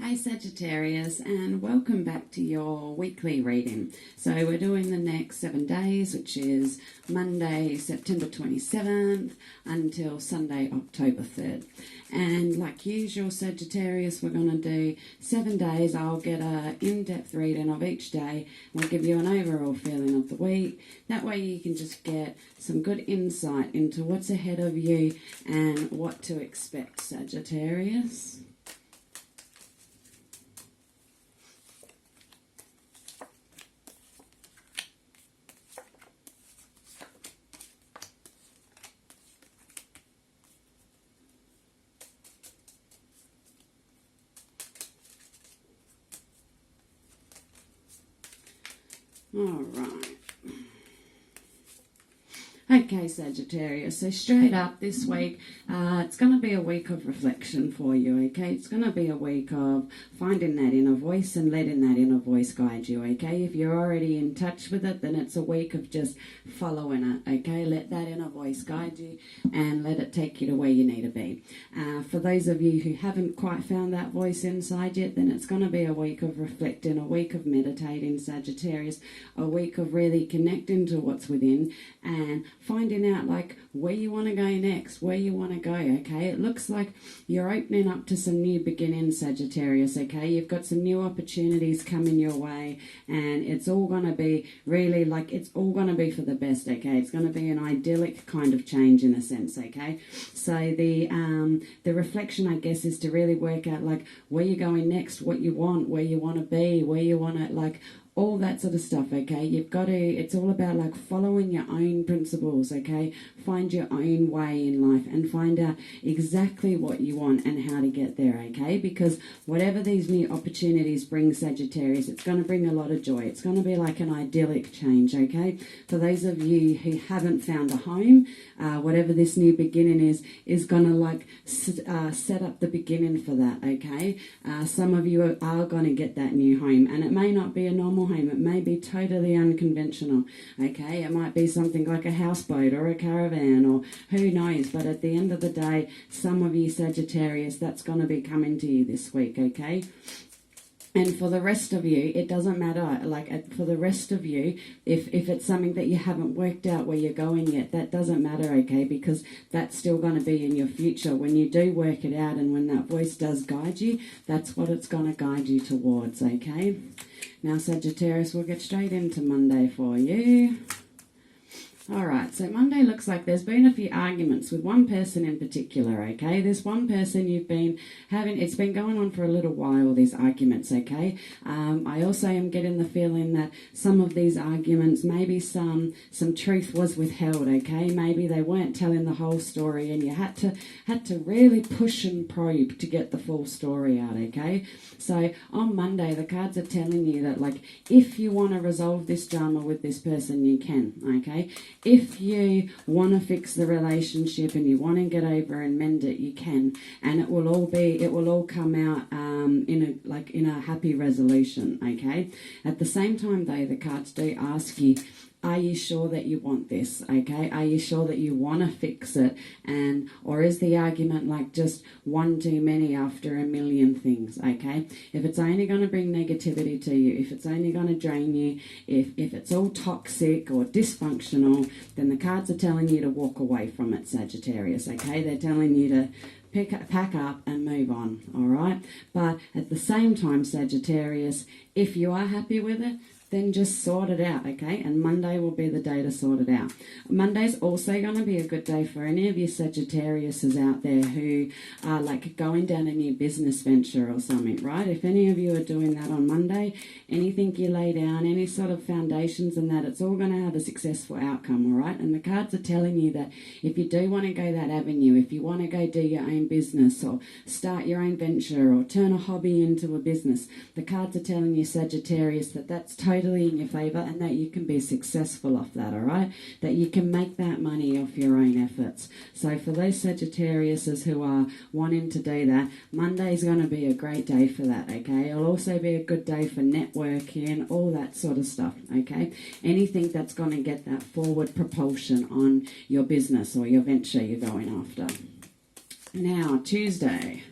Hey Sagittarius, and welcome back to your weekly reading. So we're doing the next 7 days, which is Monday, September 27th until Sunday, October 3rd. And like usual, Sagittarius, we're going to do 7 days. I'll get an in-depth reading of each day. We'll give you an overall feeling of the week. That way you can just get some good insight into what's ahead of you and what to expect, Sagittarius. All right. Okay, Sagittarius, so straight up this week, it's going to be a week of reflection for you, okay? It's going to be a week of finding that inner voice and letting that inner voice guide you, okay? If you're already in touch with it, then it's a week of just following it, okay? Let that inner voice guide you and let it take you to where you need to be. For those of you who haven't quite found that voice inside yet, then it's going to be a week of reflecting, a week of meditating, Sagittarius, a week of really connecting to what's within and finding out like where you want to go next, where you want to go, okay? It looks like you're opening up to some new beginnings, Sagittarius, okay? You've got some new opportunities coming your way and it's all going to be really like, it's all going to be for the best, okay? It's going to be an idyllic kind of change in a sense, okay? So the reflection, I guess, is to really work out like where you're going next, what you want, where you want to be, where you want to like, all that sort of stuff, okay? You've got to, it's all about like following your own principles, okay? Find your own way in life and find out exactly what you want and how to get there, okay? Because whatever these new opportunities bring, Sagittarius, it's going to bring a lot of joy. It's going to be like an idyllic change, okay? For those of you who haven't found a home, whatever this new beginning is going to like set up the beginning for that, okay? Some of you are going to get that new home and it may not be a normal home. It may be totally unconventional, okay? It might be something like a houseboat or a caravan or who knows, but at the end of the day, some of you Sagittarius, that's going to be coming to you this week, okay? And for the rest of you, it doesn't matter, like for the rest of you, if it's something that you haven't worked out where you're going yet, that doesn't matter, okay, because that's still going to be in your future. When you do work it out and when that voice does guide you, that's what it's going to guide you towards, okay? Now, Sagittarius, we'll get straight into Monday for you. All right, so Monday looks like there's been a few arguments with one person in particular, okay? This one person you've been having, it's been going on for a little while, these arguments, okay? I also am getting the feeling that some of these arguments, maybe some truth was withheld, okay? Maybe they weren't telling the whole story and you had to really push and probe to get the full story out, okay? So on Monday, the cards are telling you that, like, if you want to resolve this drama with this person, you can, okay? If you want to fix the relationship and you want to get over and mend it, you can, and it will all come out in a happy resolution, okay? At the same time, though, the cards do ask you, are you sure that you want this, okay? Are you sure that you want to fix it? Or is the argument like just one too many after a million things, okay? If it's only going to bring negativity to you, if it's only going to drain you, if it's all toxic or dysfunctional, then the cards are telling you to walk away from it, Sagittarius, okay? They're telling you to pack up and move on, all right? But at the same time, Sagittarius, if you are happy with it, then just sort it out, okay? And Monday will be the day to sort it out. Monday's also going to be a good day for any of you Sagittariuses out there who are like going down a new business venture or something, right? If any of you are doing that on Monday, anything you lay down, any sort of foundations and that, it's all going to have a successful outcome, all right? And the cards are telling you that if you do want to go that avenue, if you want to go do your own business or start your own venture or turn a hobby into a business, the cards are telling you, Sagittarius, that that's totally in your favour and that you can be successful off that, all right? That you can make that money off your own efforts. So for those Sagittariuses who are wanting to do that, Monday's going to be a great day for that, okay? It'll also be a good day for networking, all that sort of stuff, okay? Anything that's going to get that forward propulsion on your business or your venture you're going after. Now, Tuesday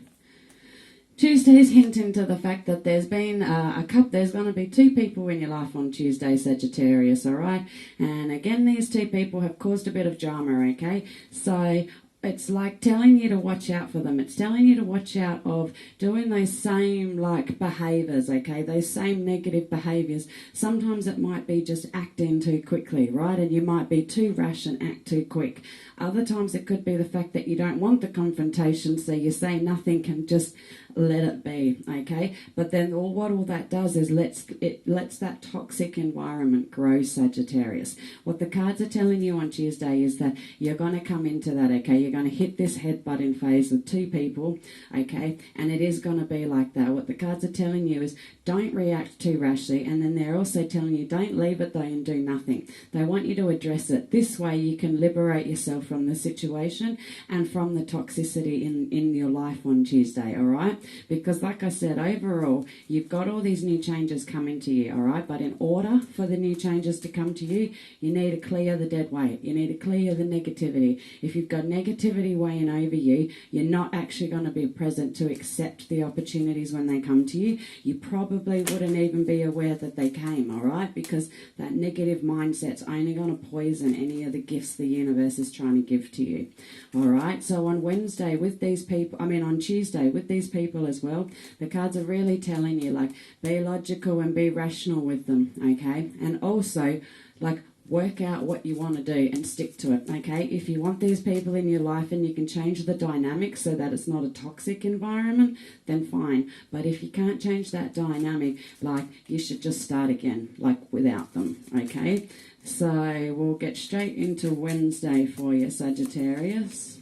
Tuesday's hinting to the fact that there's been there's going to be two people in your life on Tuesday, Sagittarius, all right? And again, these two people have caused a bit of drama, okay? So it's like telling you to watch out for them. It's telling you to watch out of doing those same like behaviours, okay? Those same negative behaviours. Sometimes it might be just acting too quickly, right? And you might be too rash and act too quick. Other times it could be the fact that you don't want the confrontation, so you say nothing and just let it be, okay? But then what all that does is it lets that toxic environment grow, Sagittarius. What the cards are telling you on Tuesday is that you're going to come into that, okay? You're going to hit this head-butting phase with two people, okay? And it is going to be like that. What the cards are telling you is don't react too rashly, and then they're also telling you don't leave it though and do nothing. They want you to address it. This way you can liberate yourself from the situation and from the toxicity in your life on Tuesday, all right? Because like I said, overall, you've got all these new changes coming to you, all right? But in order for the new changes to come to you, you need to clear the dead weight. You need to clear the negativity. If you've got negativity weighing over you, you're not actually going to be present to accept the opportunities when they come to you. You probably wouldn't even be aware that they came, all right? Because that negative mindset's only going to poison any of the gifts the universe is trying to give to you, all right? So on Wednesday with these people, on Tuesday with these people as well, the cards are really telling you, like, be logical and be rational with them, okay? And also, like, work out what you want to do and stick to it, okay? If you want these people in your life and you can change the dynamic so that it's not a toxic environment, then fine. But if you can't change that dynamic, like, you should just start again, like, without them, okay? So we'll get straight into Wednesday for you, Sagittarius.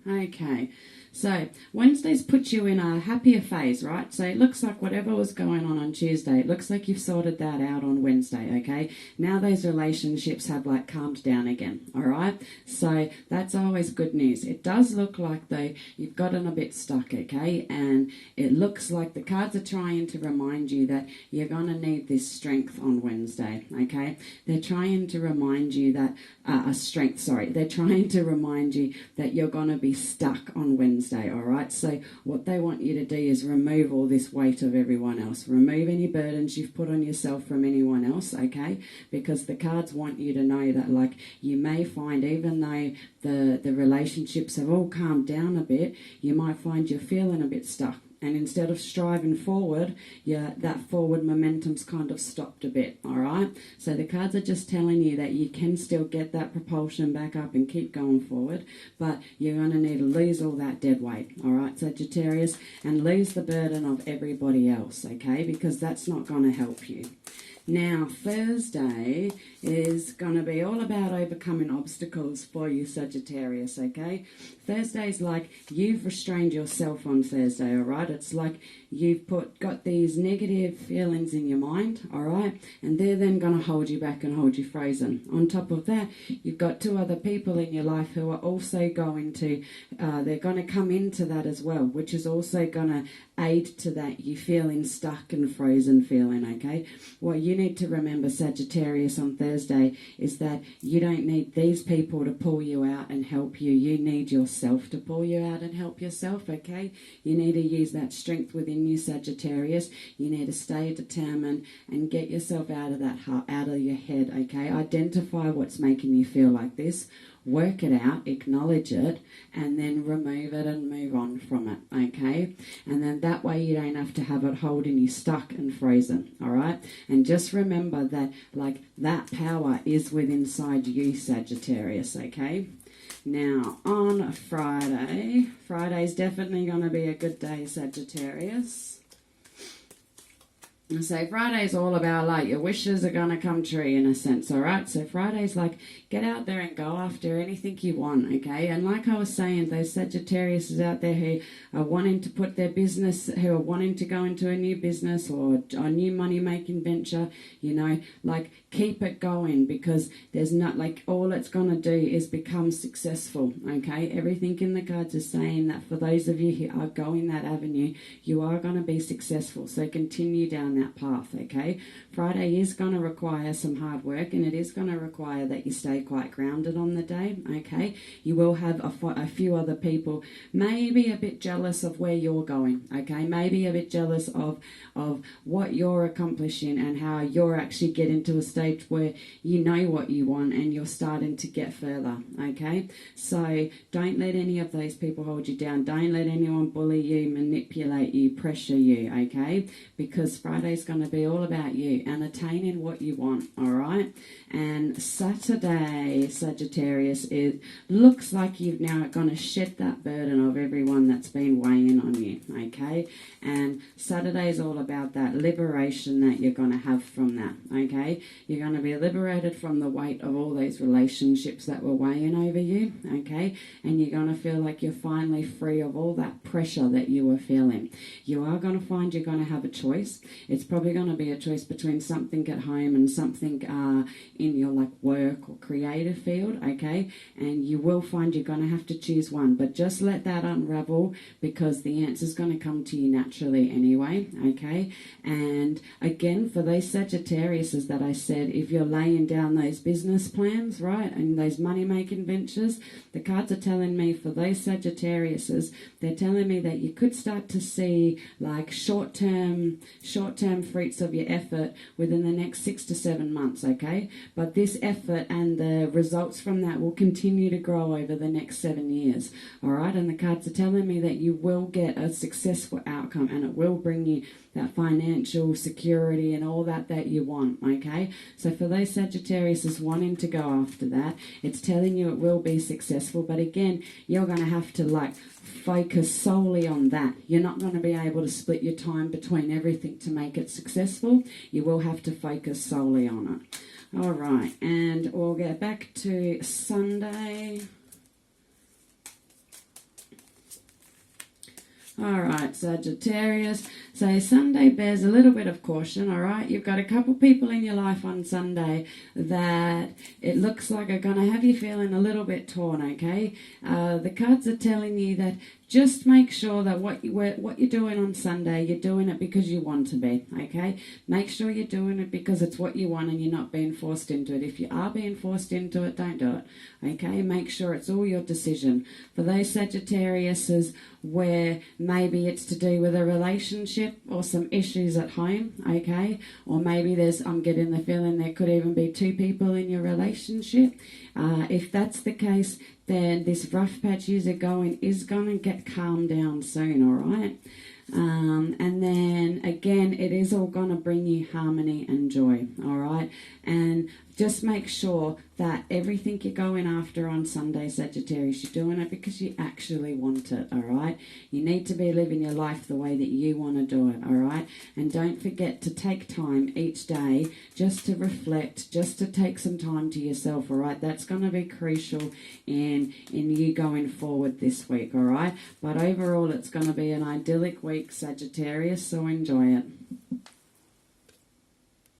Okay, so Wednesday's put you in a happier phase, right? So it looks like whatever was going on Tuesday, it looks like you've sorted that out on Wednesday, okay? Now those relationships have like calmed down again, all right? So that's always good news. It does look like though you've gotten a bit stuck, okay? And it looks like the cards are trying to remind you that you're going to need this strength on Wednesday, okay? They're trying to remind you that, they're trying to remind you that you're going to be stuck on Wednesday, all right? So what they want you to do is remove all this weight of everyone else. Remove any burdens you've put on yourself from anyone else, okay? Because the cards want you to know that, like, you may find, even though the relationships have all calmed down a bit, you might find you're feeling a bit stuck. And instead of striving forward, that forward momentum's kind of stopped a bit, all right? So the cards are just telling you that you can still get that propulsion back up and keep going forward, but you're going to need to lose all that dead weight, all right, Sagittarius, and lose the burden of everybody else, okay? Because that's not going to help you. Now, Thursday is going to be all about overcoming obstacles for you, Sagittarius, okay? Thursday's like you've restrained yourself on Thursday, all right? It's like you've got these negative feelings in your mind, all right? And they're then going to hold you back and hold you frozen. On top of that, you've got two other people in your life who are also going to, they're going to come into that as well, which is also going to aid to that you feeling stuck and frozen feeling, okay? What you need to remember, Sagittarius, on Thursday is that you don't need these people to pull you out and help you. You need yourself to pull you out and help yourself, okay? You need to use that strength within you, Sagittarius. You need to stay determined and get yourself out of that heart, out of your head, okay? Identify what's making you feel like this. Work it out, acknowledge it, and then remove it and move on from it, okay? And then that way you don't have to have it holding you stuck and frozen, all right? And just remember that, like, that power is within inside you, Sagittarius, okay? Now, on Friday's definitely going to be a good day, Sagittarius. So Friday's all about, like, your wishes are going to come true in a sense, all right? So Friday's like, get out there and go after anything you want, okay? And like I was saying, those Sagittariuses out there who are wanting to put their business, who are wanting to go into a new business or a new money-making venture, you know, like, keep it going, because there's not, like, all it's going to do is become successful, okay? Everything in the cards is saying that for those of you who are going that avenue, you are going to be successful. So continue down that path, okay? Friday is going to require some hard work, and it is going to require that you stay quite grounded on the day, okay? You will have a few other people maybe a bit jealous of where you're going, okay? Maybe a bit jealous of what you're accomplishing and how you're actually getting to a stage where you know what you want and you're starting to get further, okay? So don't let any of those people hold you down. Don't let anyone bully you, manipulate you, pressure you, okay? Because Friday's going to be all about you and attaining what you want, all right? And Saturday, Sagittarius, it looks like you've now going to shed that burden of everyone that's been weighing on you, okay? And Saturday is all about that liberation that you're going to have from that, okay? You're going to be liberated from the weight of all those relationships that were weighing over you, okay? And you're going to feel like you're finally free of all that pressure that you were feeling. You are going to find you're going to have a choice. It's probably going to be a choice between something at home and something in your, like, work or creative field, okay? And you will find you're going to have to choose one, but just let that unravel, because the answer's going to come to you naturally anyway, okay? And again, for those Sagittariuses that I said, if you're laying down those business plans, right, and those money-making ventures, the cards are telling me for those Sagittariuses, they're telling me that you could start to see, like, short-term fruits of your effort within the next 6 to 7 months, okay? But this effort and the results from that will continue to grow over the next 7 years, all right? And the cards are telling me that you will get a successful outcome, and it will bring you that financial security and all that you want, okay? So for those Sagittarius wanting to go after that, it's telling you it will be successful, but again, you're going to have to, like, focus solely on that. You're not going to be able to split your time between everything to make it successful. You will have to focus solely on it. All right, and we'll get back to Sunday. All right, Sagittarius. So Sunday bears a little bit of caution, all right? You've got a couple people in your life on Sunday that it looks like are going to have you feeling a little bit torn, okay? The cards are telling you that just make sure that what you're doing on Sunday, you're doing it because you want to be, okay? Make sure you're doing it because it's what you want and you're not being forced into it. If you are being forced into it, don't do it, okay? Make sure it's all your decision. For those Sagittariuses where maybe it's to do with a relationship or some issues at home, okay? Or maybe I'm getting the feeling there could even be 2 people in your relationship. If that's the case, then this rough patch you're going is going to get calmed down soon, all right? And then, again, it is all going to bring you harmony and joy, all right? And just make sure that everything you're going after on Sunday, Sagittarius, you're doing it because you actually want it, all right? You need to be living your life the way that you want to do it, all right? And don't forget to take time each day just to reflect, just to take some time to yourself, all right? That's going to be crucial in you going forward this week, all right? But overall, it's going to be an idyllic week, Sagittarius, so enjoy it.